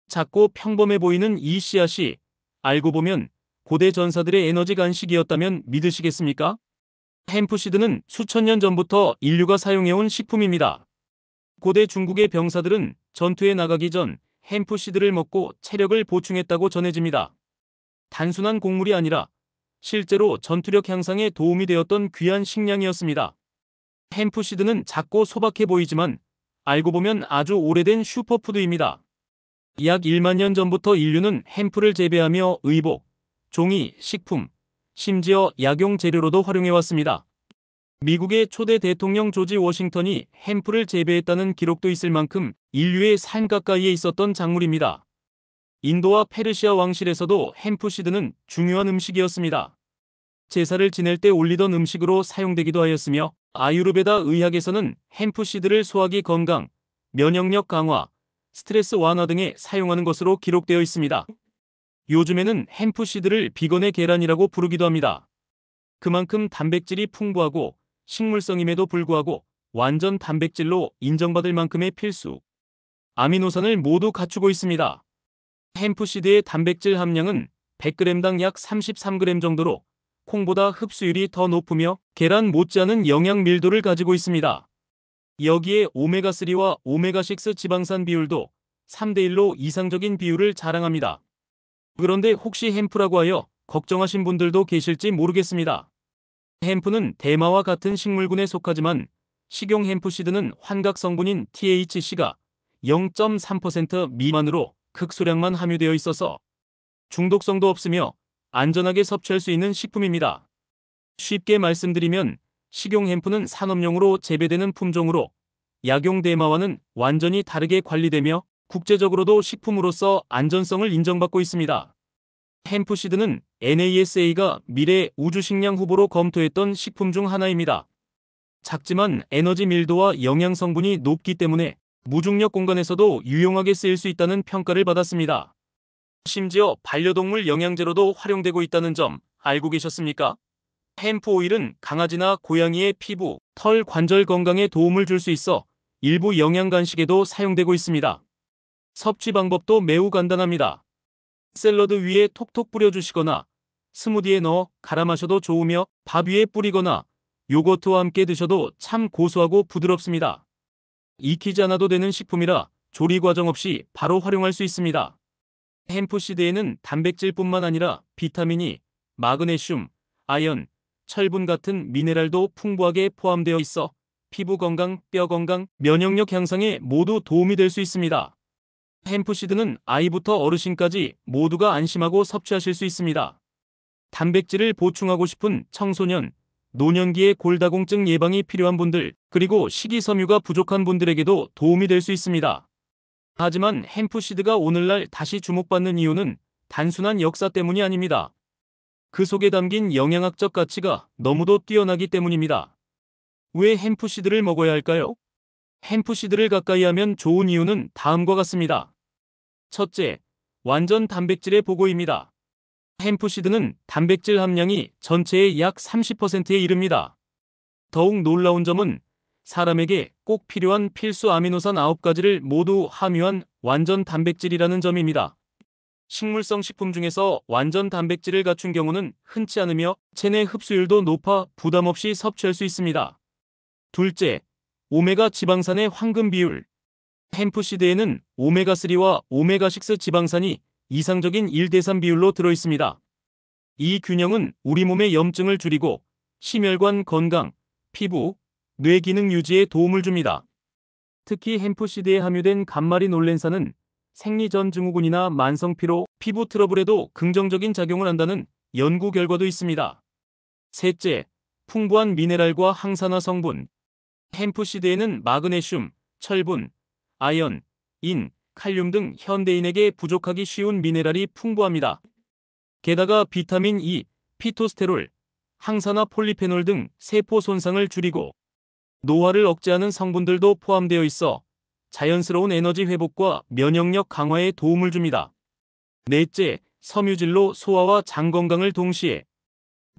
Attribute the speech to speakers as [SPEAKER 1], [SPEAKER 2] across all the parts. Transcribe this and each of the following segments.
[SPEAKER 1] 작고 평범해 보이는 이 씨앗이 알고 보면 고대 전사들의 에너지 간식이었다면 믿으시겠습니까? 햄프시드는 수천 년 전부터 인류가 사용해온 식품입니다. 고대 중국의 병사들은 전투에 나가기 전 햄프시드를 먹고 체력을 보충했다고 전해집니다. 단순한 곡물이 아니라 실제로 전투력 향상에 도움이 되었던 귀한 식량이었습니다. 햄프시드는 작고 소박해 보이지만 알고 보면 아주 오래된 슈퍼푸드입니다. 약 1만 년 전부터 인류는 햄프를 재배하며 의복, 종이, 식품, 심지어 약용 재료로도 활용해왔습니다. 미국의 초대 대통령 조지 워싱턴이 햄프를 재배했다는 기록도 있을 만큼 인류의 삶 가까이에 있었던 작물입니다. 인도와 페르시아 왕실에서도 햄프시드는 중요한 음식이었습니다. 제사를 지낼 때 올리던 음식으로 사용되기도 하였으며 아유르베다 의학에서는 햄프시드를 소화기 건강, 면역력 강화, 스트레스 완화 등에 사용하는 것으로 기록되어 있습니다. 요즘에는 햄프시드를 비건의 계란이라고 부르기도 합니다. 그만큼 단백질이 풍부하고 식물성임에도 불구하고 완전 단백질로 인정받을 만큼의 필수 아미노산을 모두 갖추고 있습니다. 햄프시드의 단백질 함량은 100g당 약 33g 정도로 콩보다 흡수율이 더 높으며 계란 못지않은 영양 밀도를 가지고 있습니다. 여기에 오메가3와 오메가6 지방산 비율도 3대1로 이상적인 비율을 자랑합니다. 그런데 혹시 햄프라고 하여 걱정하신 분들도 계실지 모르겠습니다. 햄프는 대마와 같은 식물군에 속하지만 식용 햄프시드는 환각 성분인 THC가 0.3% 미만으로 극소량만 함유되어 있어서 중독성도 없으며 안전하게 섭취할 수 있는 식품입니다. 쉽게 말씀드리면 식용 햄프는 산업용으로 재배되는 품종으로 약용 대마와는 완전히 다르게 관리되며 국제적으로도 식품으로서 안전성을 인정받고 있습니다. 햄프시드는 NASA가 미래 우주식량 후보로 검토했던 식품 중 하나입니다. 작지만 에너지 밀도와 영양 성분이 높기 때문에 무중력 공간에서도 유용하게 쓰일 수 있다는 평가를 받았습니다. 심지어 반려동물 영양제로도 활용되고 있다는 점 알고 계셨습니까? 햄프 오일은 강아지나 고양이의 피부, 털, 관절 건강에 도움을 줄 수 있어 일부 영양 간식에도 사용되고 있습니다. 섭취 방법도 매우 간단합니다. 샐러드 위에 톡톡 뿌려주시거나 스무디에 넣어 갈아 마셔도 좋으며 밥 위에 뿌리거나 요거트와 함께 드셔도 참 고소하고 부드럽습니다. 익히지 않아도 되는 식품이라 조리 과정 없이 바로 활용할 수 있습니다. 햄프시드에는 단백질뿐만 아니라 비타민이, 마그네슘, 아연, 철분 같은 미네랄도 풍부하게 포함되어 있어 피부 건강, 뼈 건강, 면역력 향상에 모두 도움이 될 수 있습니다. 햄프시드는 아이부터 어르신까지 모두가 안심하고 섭취하실 수 있습니다. 단백질을 보충하고 싶은 청소년, 노년기의 골다공증 예방이 필요한 분들, 그리고 식이섬유가 부족한 분들에게도 도움이 될 수 있습니다. 하지만 햄프시드가 오늘날 다시 주목받는 이유는 단순한 역사 때문이 아닙니다. 그 속에 담긴 영양학적 가치가 너무도 뛰어나기 때문입니다. 왜 햄프시드를 먹어야 할까요? 햄프시드를 가까이 하면 좋은 이유는 다음과 같습니다. 첫째, 완전 단백질의 보고입니다. 햄프시드는 단백질 함량이 전체의 약 30%에 이릅니다. 더욱 놀라운 점은 사람에게 꼭 필요한 필수 아미노산 9가지를 모두 함유한 완전 단백질이라는 점입니다. 식물성 식품 중에서 완전 단백질을 갖춘 경우는 흔치 않으며 체내 흡수율도 높아 부담 없이 섭취할 수 있습니다. 둘째, 오메가 지방산의 황금 비율. 햄프시드에는 오메가3와 오메가6 지방산이 이상적인 1대3 비율로 들어있습니다. 이 균형은 우리 몸의 염증을 줄이고 심혈관 건강, 피부, 뇌 기능 유지에 도움을 줍니다. 특히 햄프시드에 함유된 감마리놀렌산은 생리전 증후군이나 만성피로, 피부 트러블에도 긍정적인 작용을 한다는 연구 결과도 있습니다. 셋째, 풍부한 미네랄과 항산화 성분. 햄프시드에는 마그네슘, 철분, 아연, 인, 칼륨 등 현대인에게 부족하기 쉬운 미네랄이 풍부합니다. 게다가 비타민 E, 피토스테롤, 항산화 폴리페놀 등 세포 손상을 줄이고 노화를 억제하는 성분들도 포함되어 있어 자연스러운 에너지 회복과 면역력 강화에 도움을 줍니다. 넷째, 섬유질로 소화와 장 건강을 동시에.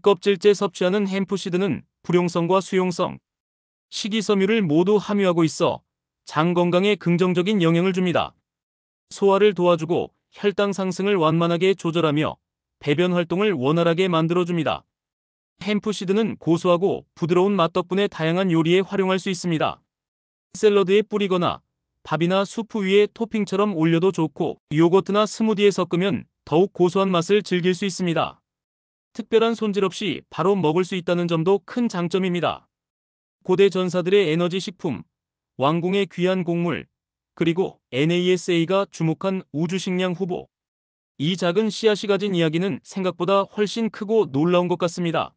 [SPEAKER 1] 껍질째 섭취하는 햄프시드는 불용성과 수용성, 식이섬유를 모두 함유하고 있어 장 건강에 긍정적인 영향을 줍니다. 소화를 도와주고 혈당 상승을 완만하게 조절하며 배변 활동을 원활하게 만들어줍니다. 햄프시드는 고소하고 부드러운 맛 덕분에 다양한 요리에 활용할 수 있습니다. 샐러드에 뿌리거나 밥이나 수프 위에 토핑처럼 올려도 좋고 요거트나 스무디에 섞으면 더욱 고소한 맛을 즐길 수 있습니다. 특별한 손질 없이 바로 먹을 수 있다는 점도 큰 장점입니다. 고대 전사들의 에너지 식품, 왕궁의 귀한 곡물, 그리고 NASA가 주목한 우주 식량 후보. 이 작은 씨앗이 가진 이야기는 생각보다 훨씬 크고 놀라운 것 같습니다.